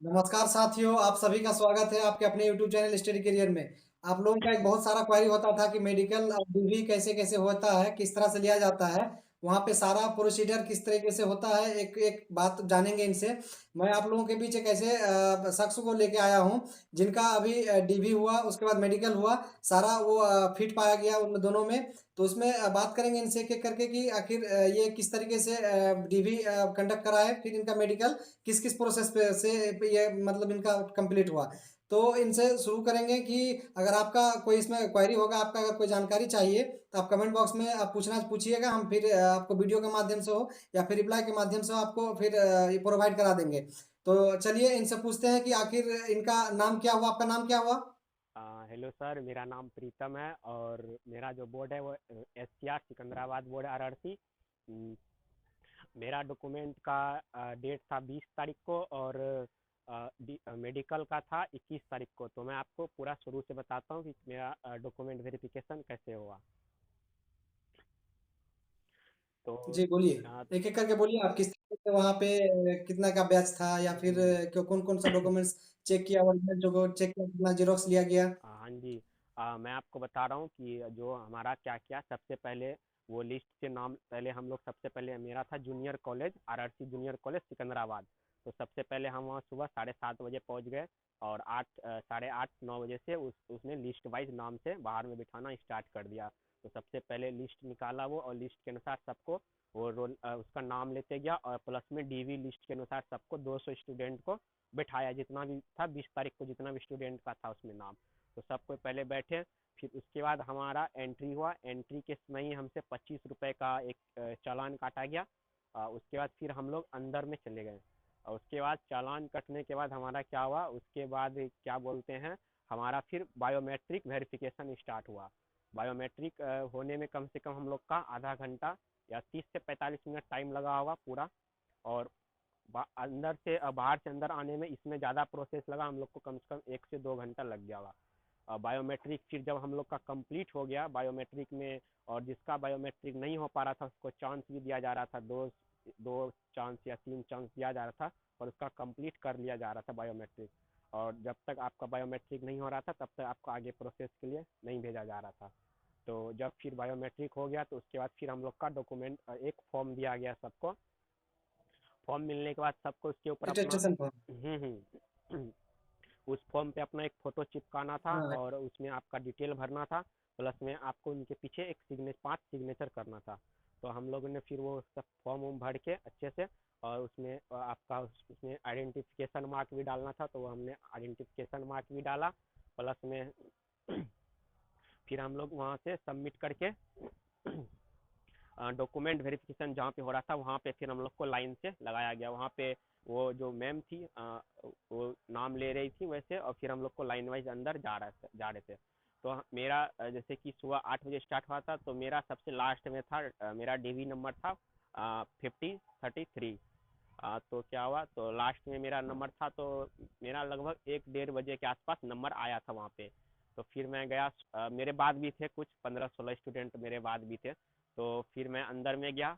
नमस्कार साथियों, आप सभी का स्वागत है आपके अपने यूट्यूब चैनल स्टडी करियर में। आप लोगों का एक बहुत सारा क्वेरी होता था कि मेडिकल डिग्री कैसे-कैसे होता है, किस तरह से लिया जाता है। वहाँ पे सारा प्रोसीजर किस तरीके से होता है, एक एक बात जानेंगे इनसे। मैं आप लोगों के बीच एक ऐसे शख्स को लेके आया हूँ, जिनका अभी डीवी हुआ, उसके बाद मेडिकल हुआ, सारा वो फिट पाया गया उन दोनों में। तो उसमें बात करेंगे इनसे एक-एक करके कि आखिर ये किस तरीके से डीवी कंडक्ट करा है, फिर इनका मेडिकल किस-किस प्रोसेस पे से पे ये मतलब इनका कंप्लीट हुआ। तो इनसे शुरू करेंगे कि अगर आपका कोई इसमें क्वेरी होगा, आपका अगर कोई जानकारी चाहिए, तो आप कमेंट बॉक्स में आप पूछिएगा, हम फिर आपको वीडियो के माध्यम से हो या फिर रिप्लाई के माध्यम से आपको फिर ये प्रोवाइड करा देंगे। तो चलिए इनसे पूछते हैं कि आखिर इनका नाम क्या हुआ? आपका नाम क्या हुआ? हेलो सर, मेरा नाम प्रीतम है और मेरा जो बोर्ड है वो SCR सिकंदराबाद बोर्ड वाराणसी। उम, मेरा डॉक्यूमेंट का डेट था 20 तारीख को और मेडिकल का था 21 तारीख को। तो मैं आपको पूरा शुरू से बताता हूँ कि मेरा डॉक्यूमेंट वेरिफिकेशन कैसे हुआ। तो जी, बोलिए। अ, एक-एक करके बोलिए आप किस तरीके से वहाँ पे कितना का बैच था या फिर हम्म, क्यों कौन-कौन सा डॉक्यूमेंट्स चेक किया, ओरिजिनल जो चेक किया, कितना ज़ेरॉक्स लिया गया? हाँ जी। मैं आपको बता रहा हूँ कि जो हमारा क्या क्या सबसे पहले वो लिस्ट के नाम पहले हम लोग सबसे पहले मेरा था junior college RRC junior college Secunderabad. तो सबसे पहले हम वहाँ सुबह 7:30 बजे पहुँच गए और 8 साढ़े 8 9 बजे से उसने लिस्ट वाइज नाम से बाहर में बिठाना स्टार्ट कर दिया। तो सबसे पहले लिस्ट निकाला वो और लिस्ट के अनुसार सबको वो उसका नाम लेते गया और प्लस में डीवी लिस्ट के अनुसार सबको 200 स्टूडेंट को बिठाया, जितना भी था 20 तारीख को जितना भी स्टूडेंट का था उसमें नाम। तो सबको पहले बैठे, फिर उसके बाद हमारा एंट्री हुआ। एंट्री के समय ही हमसे 25 रुपये का एक चालान काटा गया। उसके बाद फिर हम लोग अंदर में चले गए और उसके बाद चालान कटने के बाद हमारा क्या हुआ, उसके बाद क्या बोलते हैं, हमारा फिर बायोमेट्रिक वेरिफिकेशन स्टार्ट हुआ। बायोमेट्रिक होने में कम से कम हम लोग का आधा घंटा या 30 से 45 मिनट टाइम लगा होगा पूरा। और अंदर से बाहर से अंदर आने में इसमें ज़्यादा प्रोसेस लगा, हम लोग को कम से कम 1 से 2 घंटा लग गया होगा। बायोमेट्रिक फिर जब हम लोग का कंप्लीट हो गया बायोमेट्रिक में, और जिसका बायोमेट्रिक नहीं हो पा रहा था उसको चांस भी दिया जा रहा था, दो दो चांस या 3 चांस दिया जा रहा था और उसका कंप्लीट कर लिया जा रहा था बायोमेट्रिक। और जब तक आपका बायोमेट्रिक नहीं हो रहा था तब तक आपको आगे प्रोसेस के लिए नहीं भेजा जा रहा था। तो जब फिर बायोमेट्रिक हो गया तो उसके बाद फिर हम लोग का डॉक्यूमेंट एक फॉर्म दिया गया सबको। फॉर्म मिलने के बाद सबको उसके ऊपर अपना अटेस्टेशन फॉर्म। उस फॉर्म पे अपना एक फ़ोटो चिपकाना था हाँ। और उसमें आपका डिटेल भरना था। प्लस में आपको उनके पीछे एक 5 सिग्नेचर करना था। तो हम लोगों ने फिर वो सब फॉर्म वॉर्म भर के अच्छे से, और उसमें आपका उसमें आइडेंटिफिकेशन मार्क भी डालना था, तो वो हमने आइडेंटिफिकेशन मार्क भी डाला। प्लस में फिर हम लोग वहाँ से सबमिट करके डॉक्यूमेंट वेरिफिकेशन जहाँ पे हो रहा था वहाँ पे फिर हम लोग को लाइन से लगाया गया। वहाँ पे वो जो मैम थी वो नाम ले रही थी वैसे, और फिर हम लोग को लाइन वाइज अंदर जा रहे थे। तो मेरा जैसे कि सुबह 8 बजे स्टार्ट हुआ था तो मेरा सबसे लास्ट में था, मेरा डीवी नंबर था 5033। तो क्या हुआ, तो लास्ट में मेरा नंबर था, तो मेरा लगभग 1 डेढ़ बजे के आसपास नंबर आया था वहाँ पे। तो फिर मैं गया, मेरे बाद भी थे कुछ 15 16 स्टूडेंट मेरे बाद भी थे। तो फिर मैं अंदर में गया।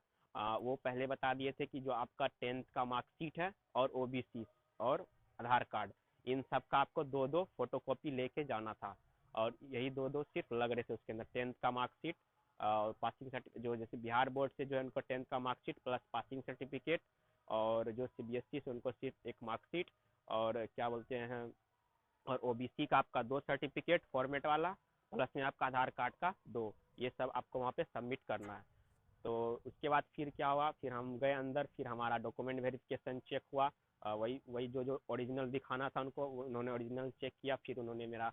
वो पहले बता दिए थे कि जो आपका 10th का मार्कशीट है और OBC और आधार कार्ड, इन सब का आपको दो दो फोटो कॉपी लेके जाना था। और यही दो दो सिर्फ लग रहे थे उसके अंदर, 10th का मार्कशीट और पासिंग सर्टिफिकेट, जो जैसे बिहार बोर्ड से जो है उनको 10th का मार्कशीट प्लस पासिंग सर्टिफिकेट, और जो CBSE से उनको सिर्फ एक मार्कशीट, और क्या बोलते हैं, और OBC का आपका 2 सर्टिफिकेट फॉर्मेट वाला, प्लस में आपका आधार कार्ड का दो, ये सब आपको वहाँ पे सबमिट करना है। तो उसके बाद फिर क्या हुआ, फिर हम गए अंदर, फिर हमारा डॉक्यूमेंट वेरिफिकेशन चेक हुआ। वही वही जो जो ओरिजिनल दिखाना था उनको उन्होंने ओरिजिनल चेक किया। फिर उन्होंने मेरा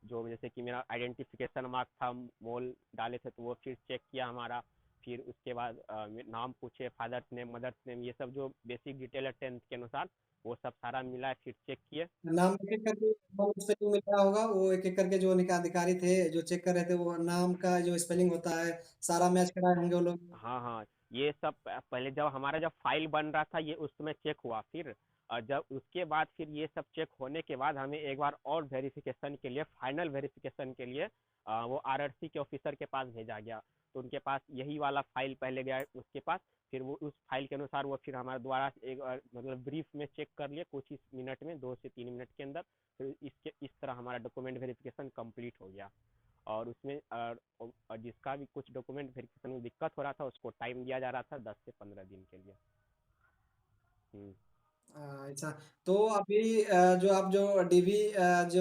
जो जैसे कि मेरा आइडेंटिफिकेशन मार्क था, मोल डाले थे, तो वो फिर चेक किया हमारा। फिर उसके बाद नाम पूछे, फादर्स नेम मदर्स नेम, ये सब जो बेसिक डिटेल है 10th के अनुसार, वो सब सारा मिला है, फिर चेक किए। नाम एक-एक करके नाम स्पेलिंग मिल रहा होगा, वो एक-एक करके जो अधिकारी थे, जो चेक कर रहे थे, वो नाम का जो स्पेलिंग होता है, सारा मैच कराए होंगे वो लोग। हाँ हाँ, ये सब पहले जब हमारा जब फाइल बन रहा था ये उस समय चेक हुआ। फिर जब उसके बाद फिर ये सब चेक होने के बाद हमें एक बार और वेरिफिकेशन के लिए, फाइनल वेरिफिकेशन के लिए वो RRC के ऑफिसर के पास भेजा गया। तो उनके पास यही वाला फाइल पहले गया उसके पास। फिर वो उस फाइल के अनुसार वो फिर हमारे द्वारा एक मतलब ब्रीफ में चेक कर लिए कुछ ही मिनट में, 2 से 3 मिनट के अंदर। फिर इस तरह हमारा डॉक्यूमेंट वेरिफिकेशन कंप्लीट हो गया। और उसमें जिसका भी कुछ डॉक्यूमेंट वेरिफिकेशन में दिक्कत हो रहा था उसको टाइम दिया जा रहा था 10 से 15 दिन के लिए। हम्म। अच्छा। तो अभी जो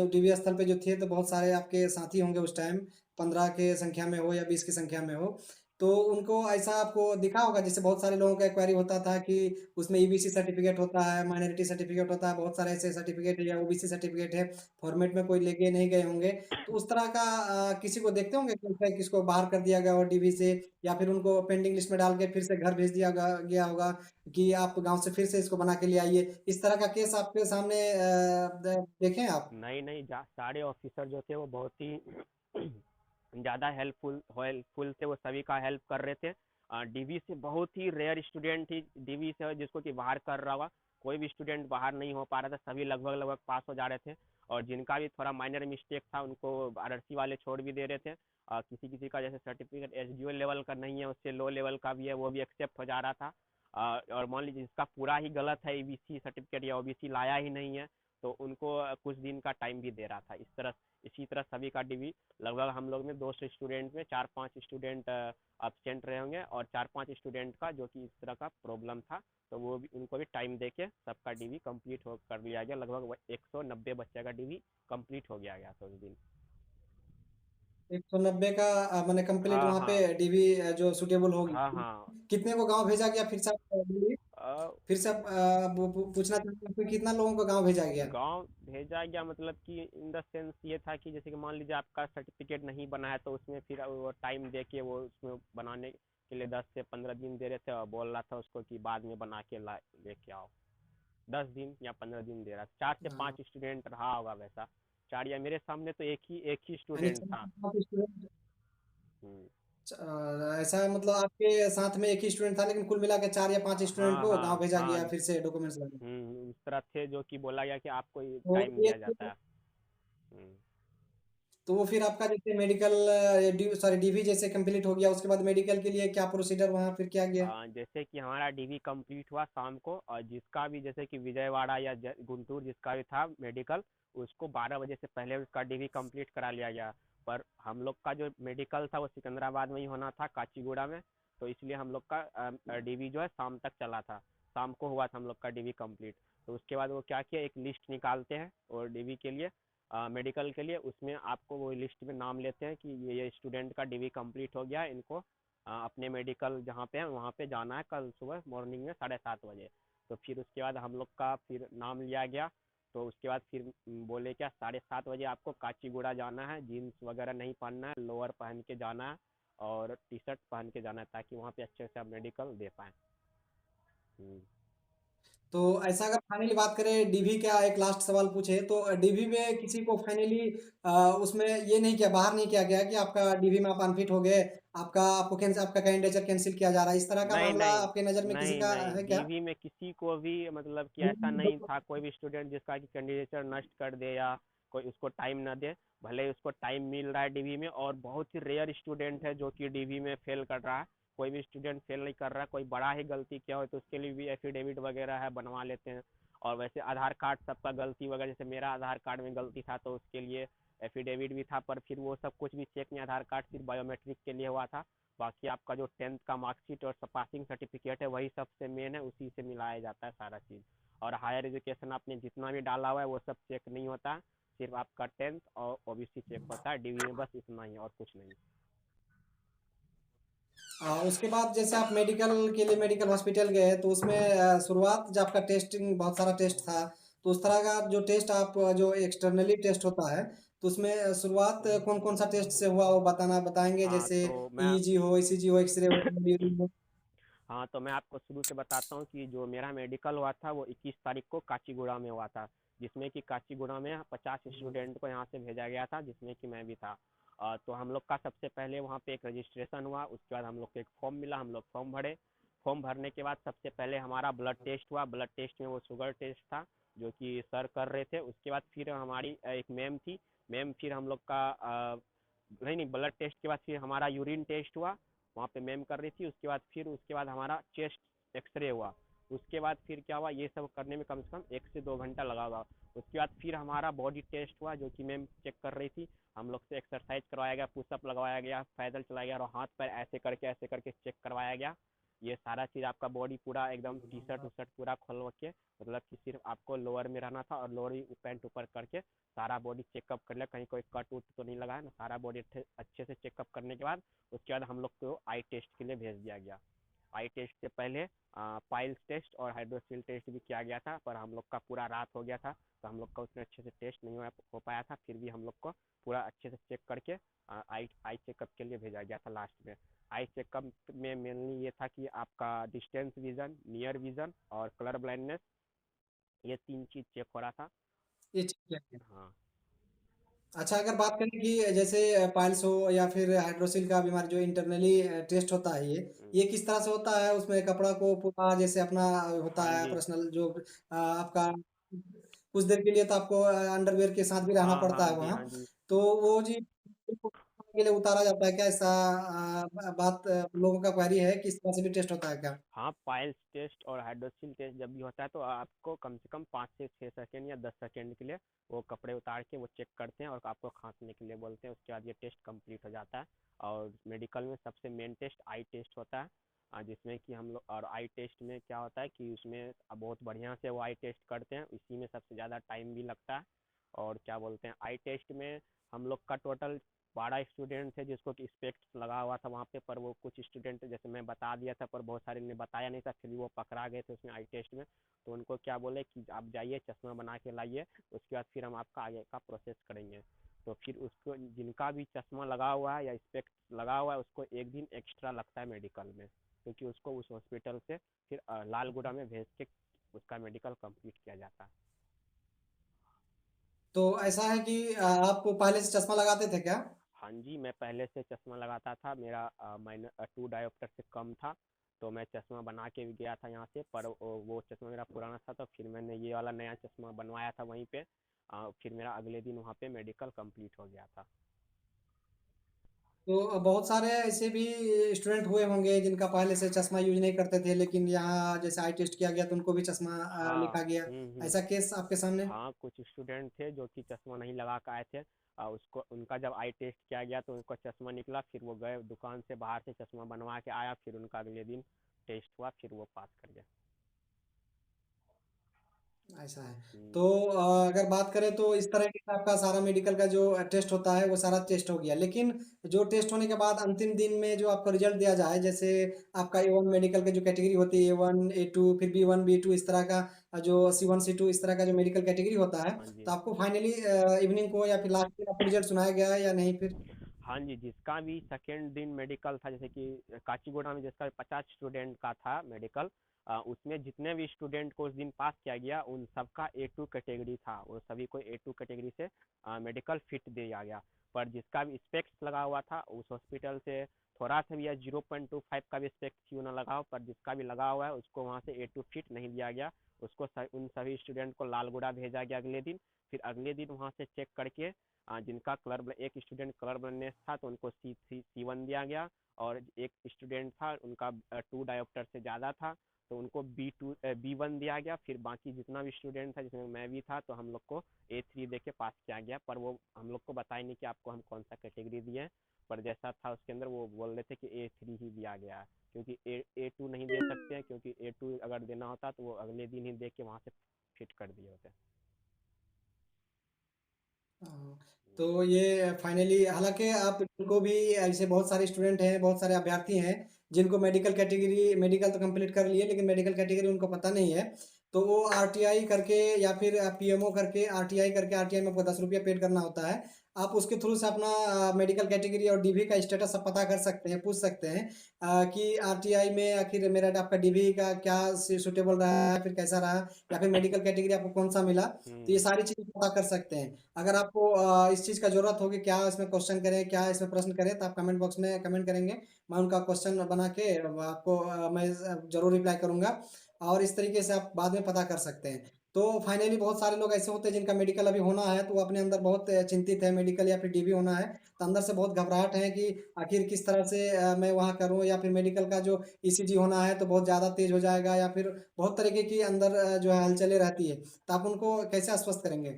डीवी स्थल पे जो थे तो बहुत सारे आपके साथी होंगे उस टाइम, 15 के संख्या में हो या 20 की संख्या में हो। तो उनको ऐसा आपको दिखा होगा, जैसे बहुत सारे लोगों का क्वेरी होता था कि उसमें ईबीसी सर्टिफिकेट होता है, माइनॉरिटी सर्टिफिकेट होता है, बहुत सारे ऐसे सर्टिफिकेट या ओबीसी सर्टिफिकेट है, फॉर्मेट में कोई लेके नहीं गए होंगे। तो उस तरह का किसी को देखते होंगे कि किसको बाहर कर दिया गया हो डीवी से, या फिर उनको पेंडिंग लिस्ट में डाल के फिर से घर भेज दिया गया होगा कि आप गांव से फिर से इसको बना के ले आइए। इस तरह का केस आपके सामने देखे हैं आप? नहीं नहीं, सारे ऑफिसर जो थे वो बहुत ही ज़्यादा हेल्पफुल थे, वो सभी का हेल्प कर रहे थे। डीवी से बहुत ही रेयर स्टूडेंट ही डीवी से जिसको कि बाहर कर रहा हुआ, कोई भी स्टूडेंट बाहर नहीं हो पा रहा था, सभी लगभग लगभग पास हो जा रहे थे। और जिनका भी थोड़ा माइनर मिस्टेक था उनको आरआरसी वाले छोड़ भी दे रहे थे। किसी किसी का जैसे सर्टिफिकेट एसडीओ लेवल का नहीं है, उससे लो लेवल का भी है, वो भी एक्सेप्ट हो जा रहा था। और मान लीजिए जिसका पूरा ही गलत है, ईबीसी सर्टिफिकेट या ओबीसी लाया ही नहीं है, तो उनको कुछ दिन का टाइम भी दे रहा था। इसी तरह सभी का डीवी लगभग हम लोग में 200 स्टूडेंट में 4-5 स्टूडेंट अब्सेंट रहे होंगे, और 4-5 स्टूडेंट का जो कि इस तरह का प्रॉब्लम था, तो वो भी उनको भी टाइम दे के सबका डीवी कंप्लीट हो कर लिया गया। लगभग 190 बच्चे का डीवी कंप्लीट हो गया तो उस दिन। 190 का मैंने कंप्लीट हाँ वहाँ पे हाँ। डीवी जो सुटेबल होगी। हाँ हाँ। कितने को गांव भेजा गया फिर से फिर से पूछना चाहते हैं कि कितना लोगों को गांव भेजा गया? गांव भेजा गया मतलब कि इन द सेंस ये था कि जैसे कि मान लीजिए आपका सर्टिफिकेट नहीं बना है, तो उसमें फिर वो टाइम दे के वो उसमें बनाने के लिए 10 से 15 दिन दे रहे थे, और बोल रहा था उसको कि बाद में बना के ला लेके आओ। 10 दिन या 15 दिन दे रहा था। 4 से 5 स्टूडेंट रहा होगा वैसा। चार, या मेरे सामने तो एक ही यानी स्टूडेंट था। 4 स्टूडेंट, हम्म। ऐसा मतलब आपके साथ में एक ही स्टूडेंट था, लेकिन कुल मिला के 4 या 5 स्टूडेंट हाँ को गांव हाँ भेजा हाँ। गया फिर से डॉक्यूमेंट्स लाने। उस तरह थे जो कि बोला गया कि आपको तो टाइम ये दिया जाता है। हम्म। तो वो फिर आपका जैसे मेडिकल सॉरी डीवी जैसे कंप्लीट हो गया, उसके बाद मेडिकल के लिए क्या प्रोसीजर वहाँ फिर क्या गया? जैसे कि हमारा डीवी कंप्लीट हुआ शाम को, और जिसका भी जैसे कि विजयवाड़ा या गुंटूर जिसका भी था मेडिकल, उसको 12 बजे से पहले उसका डीवी कंप्लीट करा लिया गया। पर हम लोग का जो मेडिकल था वो सिकंदराबाद में ही होना था, काचीगुड़ा में। तो इसलिए हम लोग का डीवी जो है शाम तक चला था। शाम को हुआ था हम लोग का डीवी कंप्लीट। तो उसके बाद वो क्या किया, एक लिस्ट निकालते हैं और डीवी के लिए, मेडिकल के लिए, उसमें आपको वो लिस्ट में नाम लेते हैं कि ये स्टूडेंट का डीवी कंप्लीट हो गया है, इनको अपने मेडिकल जहाँ पे है वहाँ पे जाना है कल सुबह मॉर्निंग में 7:30 बजे। तो फिर उसके बाद हम लोग का फिर नाम लिया गया। तो उसके बाद फिर बोले क्या 7:30 बजे आपको काचीगुड़ा जाना है, जीन्स वगैरह नहीं पहनना है, लोअर पहन के जाना है और टी शर्ट पहन के जाना है, ताकि वहाँ पे अच्छे से आप मेडिकल दे पाएँ। हम्म। तो ऐसा अगर फाइनली बात करें डीवी का, एक लास्ट सवाल पूछे तो डीवी में किसी को फाइनली उसमें ये नहीं किया, बाहर नहीं किया गया कि आपका डीवी में आप अनफिट हो गए, आपका कैंडिडेचर कैंसिल किया जा रहा है, इस तरह का नहीं मामला नहीं आपके नज़र में किसी नहीं का नहीं, है क्या? डीवी में किसी को भी मतलब कि ऐसा नहीं था, कोई भी स्टूडेंट जिसका कि कैंडिडेचर नष्ट कर दे या कोई उसको टाइम ना दे। भले ही उसको टाइम मिल रहा है डीवी में, और बहुत ही रेयर स्टूडेंट है जो कि डीवी में फेल कर रहा है। कोई भी स्टूडेंट फेल नहीं कर रहा है, कोई बड़ा ही गलती किया हो तो उसके लिए भी एफिडेविट वगैरह है, बनवा लेते हैं। और वैसे आधार कार्ड सबका गलती वगैरह, जैसे मेरा आधार कार्ड में गलती था तो उसके लिए एफिडेविट भी था, पर फिर वो सब कुछ भी चेक नहीं, आधार कार्ड सिर्फ बायोमेट्रिक के लिए हुआ था। बाकी आपका जो 10th का मार्कशीट और पासिंग सर्टिफिकेट है वही सबसे मेन है, उसी से मिलाया जाता है सारा चीज़। और हायर एजुकेशन आपने जितना भी डाला हुआ है वो सब चेक नहीं होता है, सिर्फ आपका 10th और ओबीसी चेक होता है डीवी में, बस इतना ही और कुछ नहीं। उसके बाद जैसे आप मेडिकल के लिए मेडिकल हॉस्पिटल गए तो उसमें शुरुआत जब आपका टेस्टिंग बहुत सारा टेस्ट था, तो उस तरह का जो टेस्ट आप जो एक्सटर्नली टेस्ट होता है, तो उसमें शुरुआत कौन कौन सा टेस्ट से हुआ वो बताएंगे, हाँ जैसे तो मैं ईईजी हो, ईसीजी हो, एक्सरे हो, यूरिन हो? हाँ तो मैं आपको शुरू से बताता हूँ कि जो मेरा मेडिकल हुआ था वो 21 तारीख को काचीगुड़ा में हुआ था, जिसमें कि काचीगुड़ा में 50 स्टूडेंट को यहाँ से भेजा गया था, जिसमें कि मैं भी था। तो हम लोग का सबसे पहले वहाँ पे एक रजिस्ट्रेशन हुआ, उसके बाद हम लोग को एक फॉर्म मिला, हम लोग फॉर्म भरे। फॉर्म भरने के बाद सबसे पहले हमारा ब्लड टेस्ट हुआ, ब्लड टेस्ट में वो शुगर टेस्ट था जो कि सर कर रहे थे। उसके बाद फिर हमारी एक मैम थी, मैम फिर हम लोग का नहीं नहीं, ब्लड टेस्ट के बाद फिर हमारा यूरिन टेस्ट हुआ। वहाँ पे मैम कर रही थी। उसके बाद हमारा चेस्ट एक्सरे हुआ। उसके बाद फिर क्या हुआ, ये सब करने में कम से कम 1 से 2 घंटा लगा होगा। उसके बाद फिर हमारा बॉडी टेस्ट हुआ, जो कि मैम चेक कर रही थी। हम लोग से एक्सरसाइज करवाया गया, पुशअप लगवाया गया, पैदल चलाया गया, और हाथ पैर ऐसे करके चेक करवाया गया। ये सारा चीज़ आपका बॉडी पूरा एकदम टी शर्ट उशर्ट पूरा खोल के, मतलब कि सिर्फ आपको लोअर में रहना था, और लोअर ही पैंट ऊपर करके सारा बॉडी चेकअप कर लिया, कहीं कोई कट उट तो नहीं लगा है ना। सारा बॉडी अच्छे से चेकअप करने के बाद उसके बाद हम लोग को आई टेस्ट के लिए भेज दिया गया। आई टेस्ट से पहले पाइल्स टेस्ट और हाइड्रोसिल टेस्ट भी किया गया था, पर हम लोग का पूरा रात हो गया था, तो हम लोग का उसमें अच्छे से टेस्ट नहीं हो पाया था। फिर भी हम लोग को पूरा अच्छे से चेक करके आई आई चेकअप के लिए भेजा गया था लास्ट में। आई चेकअप में मेनली ये था कि आपका डिस्टेंस विज़न, नियर विज़न और कलर ब्लाइंडनेस, ये 3 चीज़ चेक हो रहा था। ये चीज़ है। हाँ। अच्छा, अगर बात करें कि जैसे पाइल्स हो या फिर हाइड्रोसिल का बीमारी जो इंटरनली टेस्ट होता है, हुँ। ये किस तरह से होता है? उसमें कपड़ा को पूरा जैसे अपना होता हाँ है जी। पर्सनल जो आपका कुछ देर के लिए तो आपको अंडरवियर के साथ भी रहना हाँ, पड़ता हाँ है जी, वहाँ। हाँ जी। तो वो जी के लिए उतारा जाता है क्या? ऐसा बात लोगों का क्वेरी है कि इस तरह से भी टेस्ट होता है क्या? हाँ, पाइल्स टेस्ट और हाइड्रोसिल टेस्ट जब भी होता है तो आपको कम से कम 5 से 6 सेकंड या 10 सेकंड के लिए वो कपड़े उतार के वो चेक करते हैं और आपको खांसने के लिए बोलते हैं। उसके बाद ये टेस्ट कंप्लीट हो जाता है। और मेडिकल में सबसे मेन टेस्ट आई टेस्ट होता है, जिसमें कि हम लोग, और आई टेस्ट में क्या होता है कि उसमें बहुत बढ़िया से वो आई टेस्ट करते हैं, इसी में सबसे ज़्यादा टाइम भी लगता है। और क्या बोलते हैं, आई टेस्ट में हम लोग का टोटल 12 स्टूडेंट थे जिसको कि स्पेक्ट्स लगा हुआ था वहाँ पे, पर वो कुछ स्टूडेंट जैसे मैं बता दिया था पर बहुत सारे ने बताया नहीं था, फिर भी वो पकड़ा गए थे उसमें आई टेस्ट में। तो उनको क्या बोले कि आप जाइए चश्मा बना के लाइए, उसके बाद फिर हम आपका आगे का प्रोसेस करेंगे। तो फिर उसको जिनका भी चश्मा लगा हुआ है या स्पेक्ट्स लगा हुआ है उसको एक दिन एक्स्ट्रा लगता है मेडिकल में, क्योंकि उसको उस हॉस्पिटल से फिर लालगुड़ा में भेज के उसका मेडिकल कंप्लीट किया जाता है। तो ऐसा है कि आप पहले से चश्मा लगाते थे क्या? हाँ जी, मैं पहले से चश्मा लगाता था, मेरा माइनस 2 डायोप्टर से कम था, तो मैं चश्मा बना के भी गया था यहाँ से, पर वो चश्मा मेरा पुराना था, तो फिर मैंने ये वाला नया चश्मा बनवाया था वहीं पे। फिर मेरा अगले दिन वहाँ पे मेडिकल कंप्लीट हो गया था। तो बहुत सारे ऐसे भी स्टूडेंट हुए होंगे जिनका पहले से चश्मा यूज नहीं करते थे, लेकिन यहाँ जैसे आई टेस्ट किया गया तो उनको भी चश्मा हाँ। लिखा गया। हम्म। ऐसा केस आपके सामने? हाँ, कुछ स्टूडेंट थे जो कि चश्मा नहीं लगा के आए थे। उसको उनका जब आई टेस्ट किया गया तो उनको चश्मा निकला, फिर वो गए दुकान से बाहर से चश्मा बनवा के आया, फिर उनका अगले दिन टेस्ट हुआ, फिर वो पास कर गया। ऐसा है। हम्म। तो अगर बात करें तो इस तरह का आपका सारा मेडिकल का जो टेस्ट होता है वो सारा टेस्ट हो गया, लेकिन जो टेस्ट होने के बाद अंतिम दिन में जो आपको रिजल्ट दिया जाए, जैसे आपका A1 मेडिकल की जो कैटेगरी होती है, A1 A2 फिर B1 B2 इस तरह का, जो C1 C2 इस तरह का जो मेडिकल कैटेगरी होता है, हाँ तो जी। आपको फाइनली इवनिंग को या फिर लास्ट दिन आपको रिजल्ट सुनाया गया है या नहीं फिर? हाँ जी, जिसका भी सेकेंड दिन मेडिकल था, जैसे कि काचीगुड़ा में जिसका 50 स्टूडेंट का था मेडिकल, उसमें जितने भी स्टूडेंट को उस दिन पास किया गया उन सबका A2 कैटेगरी था, वो सभी को A2 कैटेगरी से मेडिकल फिट दिया गया। पर जिसका भी स्पेक्स लगा हुआ था उस हॉस्पिटल से थोड़ा सा भी या 0.25 का भी स्पेक्स क्यों ना लगा हो, पर जिसका भी लगा हुआ है उसको वहाँ से A2 फिट नहीं दिया गया। उसको उन सभी स्टूडेंट को लालगुड़ा भेजा गया अगले दिन। फिर अगले दिन वहाँ से चेक करके जिनका एक स्टूडेंट कलर ब्लाइंडनेस था तो उनको C1 दिया गया, और एक स्टूडेंट था उनका 2 डायोप्टर से ज़्यादा था तो उनको B1 दिया गया। फिर बाकी जितना भी स्टूडेंट था जिसमें मैं भी था तो हम लोग को A3 दे के पास किया गया, पर वो हम लोग को बताया नहीं कि आपको हम कौन सा कैटेगरी दिए हैं। पर जैसा था उसके अंदर वो बोल रहे थे कि A3 ही दिया गया है, क्योंकि A2 नहीं दे सकते हैं, क्योंकि A2 अगर देना होता तो वो अगले दिन ही दे के वहाँ से फिट कर दिए होते। हाँ, तो ये फाइनली हालांकि आप जिनको भी ऐसे बहुत सारे स्टूडेंट हैं, बहुत सारे अभ्यर्थी हैं जिनको मेडिकल कैटेगरी मेडिकल तो कंप्लीट कर लिए लेकिन मेडिकल कैटेगरी उनको पता नहीं है, तो वो आरटीआई करके या फिर पीएमओ करके आरटीआई में आपको 10 रुपया पेड करना होता है। आप उसके थ्रू से अपना मेडिकल कैटेगरी और डीवी का स्टेटस आप पता कर सकते हैं, पूछ सकते हैं कि आरटीआई में आखिर मेरा आपका डीवी का क्या सुटेबल रहा है, फिर कैसा रहा, या फिर मेडिकल कैटेगरी आपको कौन सा मिला। तो ये हम्म। सारी चीज़ें पता कर सकते हैं। अगर आपको इस चीज़ का ज़रूरत होगी, क्या इसमें क्वेश्चन करें, क्या इसमें प्रश्न करें, तो आप कमेंट बॉक्स में कमेंट करेंगे। मैं उनका क्वेश्चन बना के आपको मैं ज़रूर रिप्लाई करूँगा, और इस तरीके से आप बाद में पता कर सकते हैं। तो फाइनली बहुत सारे लोग ऐसे होते हैं जिनका मेडिकल अभी होना है, तो वो अपने अंदर बहुत चिंतित है, मेडिकल या फिर डीबी होना है, तो अंदर से बहुत घबराहट है कि आखिर किस तरह से मैं वहाँ करूँ, या फिर मेडिकल का जो ईसीजी होना है तो बहुत ज़्यादा तेज़ हो जाएगा, या फिर बहुत तरीके की अंदर जो है हलचलें रहती है। तो आप उनको कैसे आश्वस्त करेंगे?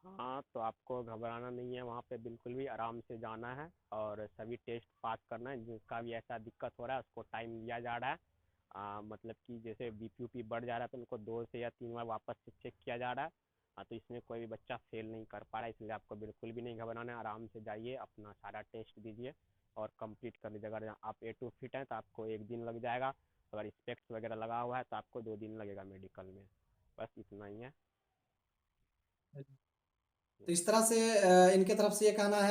हाँ, तो आपको घबराना नहीं है, वहाँ पे बिल्कुल भी आराम से जाना है और सभी टेस्ट पास करना है। जिसका भी ऐसा दिक्कत हो रहा है उसको टाइम दिया जा रहा है। मतलब कि जैसे बीपी बढ़ जा रहा है तो उनको 2 से या 3 बार वापस से चेक किया जा रहा है। तो इसमें कोई भी बच्चा फेल नहीं कर पा रहा है, इसलिए आपको बिल्कुल भी नहीं घबराना है। आराम से जाइए, अपना सारा टेस्ट दीजिए और कंप्लीट कर लीजिए। अगर आप ए टू फिट हैं तो आपको 1 दिन लग जाएगा। अगर स्पेक्स वगैरह लगा हुआ है तो आपको 2 दिन लगेगा मेडिकल में। बस इतना ही है। तो इस तरह से इनके तरफ से ये कहना है